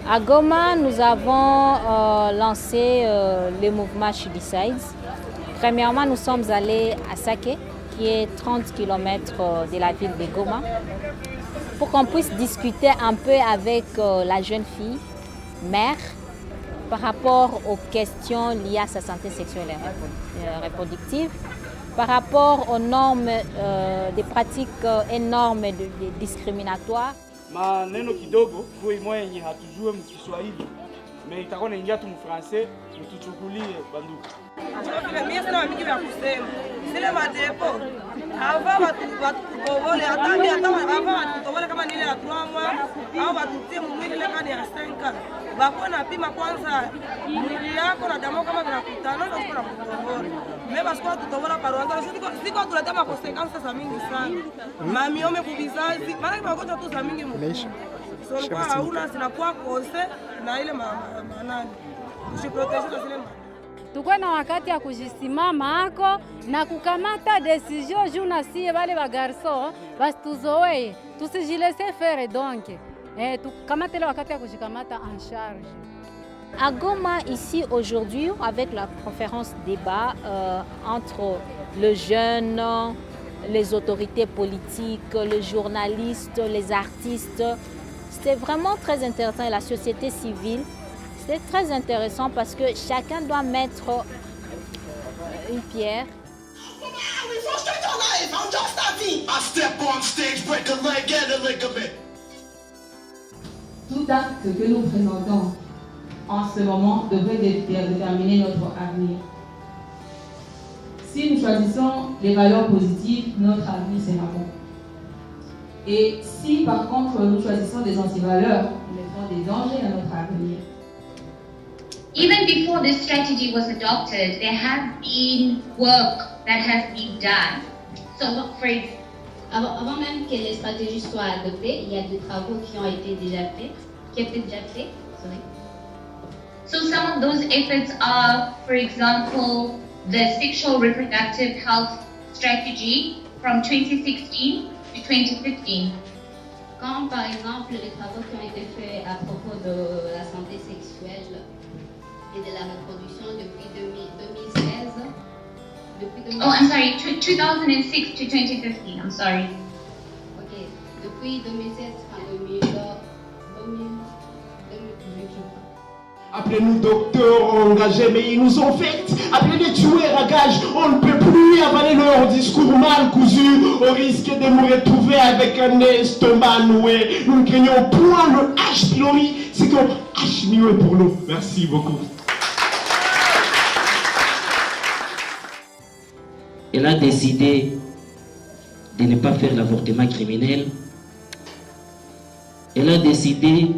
À Goma, nous avons lancé le mouvement She Decides. Premièrement, nous sommes allés à Sake, qui est 30 km de la ville de Goma, pour qu'on puisse discuter un peu avec la jeune fille, mère, par rapport aux questions liées à sa santé sexuelle et reproductive, par rapport aux normes, des pratiques énormes discriminatoires. Maneno kidogo kwa imoja yenye hatujue mkiswahili me itakuwa naingia tu mfrancais, mtuchukulie banduku. Mimi sina mingi vya kusema. Sile madepo. Ava watu kutobole hata mimi hata ava watu kutobole kama nile ya 3 mois au watutie mwili ile kani ya 5. Bako na pima kwanza mwili yako na damu kama vinakutana ndio kuna kutobole. Mimi basi kwa kutobola parwanda siko tuleta ma consequences za mingi sana. Mami ome kubizazi, maana kwa magonjwa tu za mingi mwisho. So kwa hauna zinakuwa kose na ile manani. Usiprotege na zile Tukwe na wakati ya kujisimama ako na kukamata decision juu na sie wale wa garçon basi tuzoee tusijilese faire donc tukamate le wakati ya kujikamata en charge. À Goma, ici aujourd'hui, avec la conférence débat entre le jeune, les autorités politiques, les journalistes, les artistes, c'était vraiment très intéressant et la société civile. C'est très intéressant parce que chacun doit mettre une pierre. Tout acte que nous présentons en ce moment devrait déterminer notre avenir. Si nous choisissons les valeurs positives, notre avenir sera bon. Et si par contre nous choisissons des antivaleurs, nous mettrons des dangers à notre avenir. Even before this strategy was adopted, there have been work that has been done. So, avant même que les stratégies soient adoptées, il y a des travaux qui ont été déjà faits, Sorry. So some of those efforts are, for example, the sexual reproductive health strategy from 2016 to 2015. Comme par exemple les travaux qui ont été faits à propos de la santé sexuelle et de la reproduction depuis 2016. Oh, I'm sorry, 2006 to 2015, I'm sorry. Ok, depuis 2016 à 2018, Appelez-nous docteurs engagés, mais ils nous ont fait. Appelez-les tueurs à gages. On ne peut plus avaler leur discours mal cousu au risque de nous retrouver avec un estomac noué. Nous ne craignons point le H. pylori, c'est qu'on H noué pour nous. Merci beaucoup. Elle a décidé de ne pas faire l'avortement criminel. Elle a décidé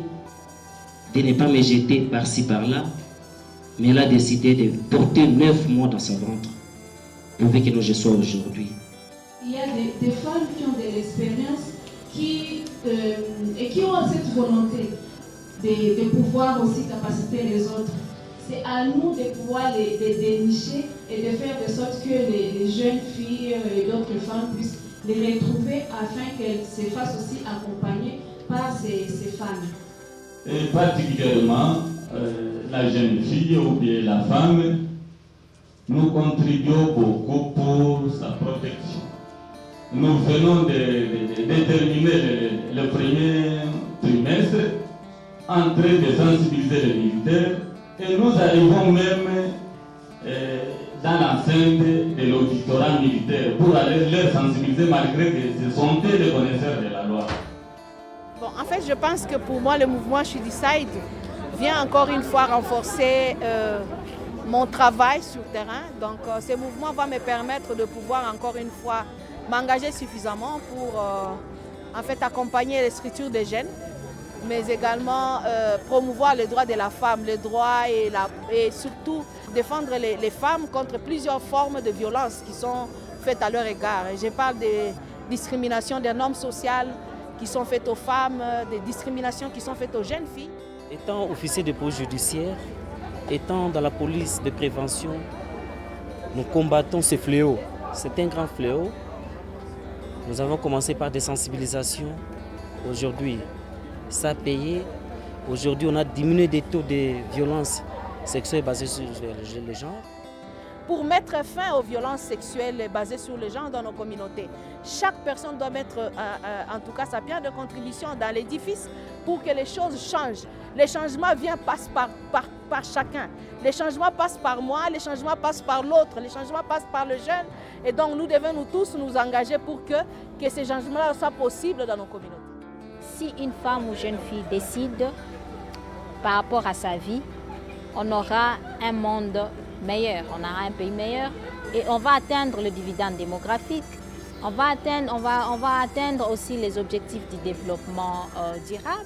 de ne pas me jeter par-ci par-là, mais elle a décidé de porter 9 mois dans son ventre pour que nous je sois aujourd'hui. Il y a des femmes qui ont de l'expérience et qui ont cette volonté de pouvoir aussi capaciter les autres. C'est à nous de pouvoir les dénicher et de faire de sorte que les jeunes filles et d'autres femmes puissent les retrouver afin qu'elles se fassent aussi accompagner par ces femmes. Et particulièrement la jeune fille ou bien la femme, nous contribuons beaucoup pour sa protection. Nous venons de terminer le premier trimestre en train de sensibiliser les militaires et nous arrivons même dans l'enceinte de l'auditorat militaire pour aller les sensibiliser malgré que ce sont eux les connaisseurs de la loi. Bon, en fait, je pense que pour moi, le mouvement She Decide vient encore une fois renforcer mon travail sur le terrain. Donc, ce mouvement va me permettre de pouvoir encore une fois m'engager suffisamment pour en fait accompagner les structures des jeunes, mais également promouvoir les droits de la femme, les droits et surtout défendre les femmes contre plusieurs formes de violences qui sont faites à leur égard. Et je parle des discriminations, des normes sociales qui sont faites aux femmes, des discriminations qui sont faites aux jeunes filles. Étant officier de police judiciaire, étant dans la police de prévention, nous combattons ce fléau. C'est un grand fléau. Nous avons commencé par des sensibilisations. Aujourd'hui, ça a payé. Aujourd'hui, on a diminué des taux de violence sexuelle basée sur le genre. Pour mettre fin aux violences sexuelles basées sur le genre dans nos communautés, chaque personne doit mettre en tout cas sa pierre de contribution dans l'édifice pour que les choses changent. Les changements passent par chacun. Les changements passent par moi, les changements passent par l'autre, les changements passent par le jeune. Et donc nous devons nous tous nous engager pour que ces changements soient possibles dans nos communautés. Si une femme ou jeune fille décide par rapport à sa vie, on aura un monde meilleur, on aura un pays meilleur et on va atteindre le dividende démographique. On va atteindre aussi les objectifs du développement durable.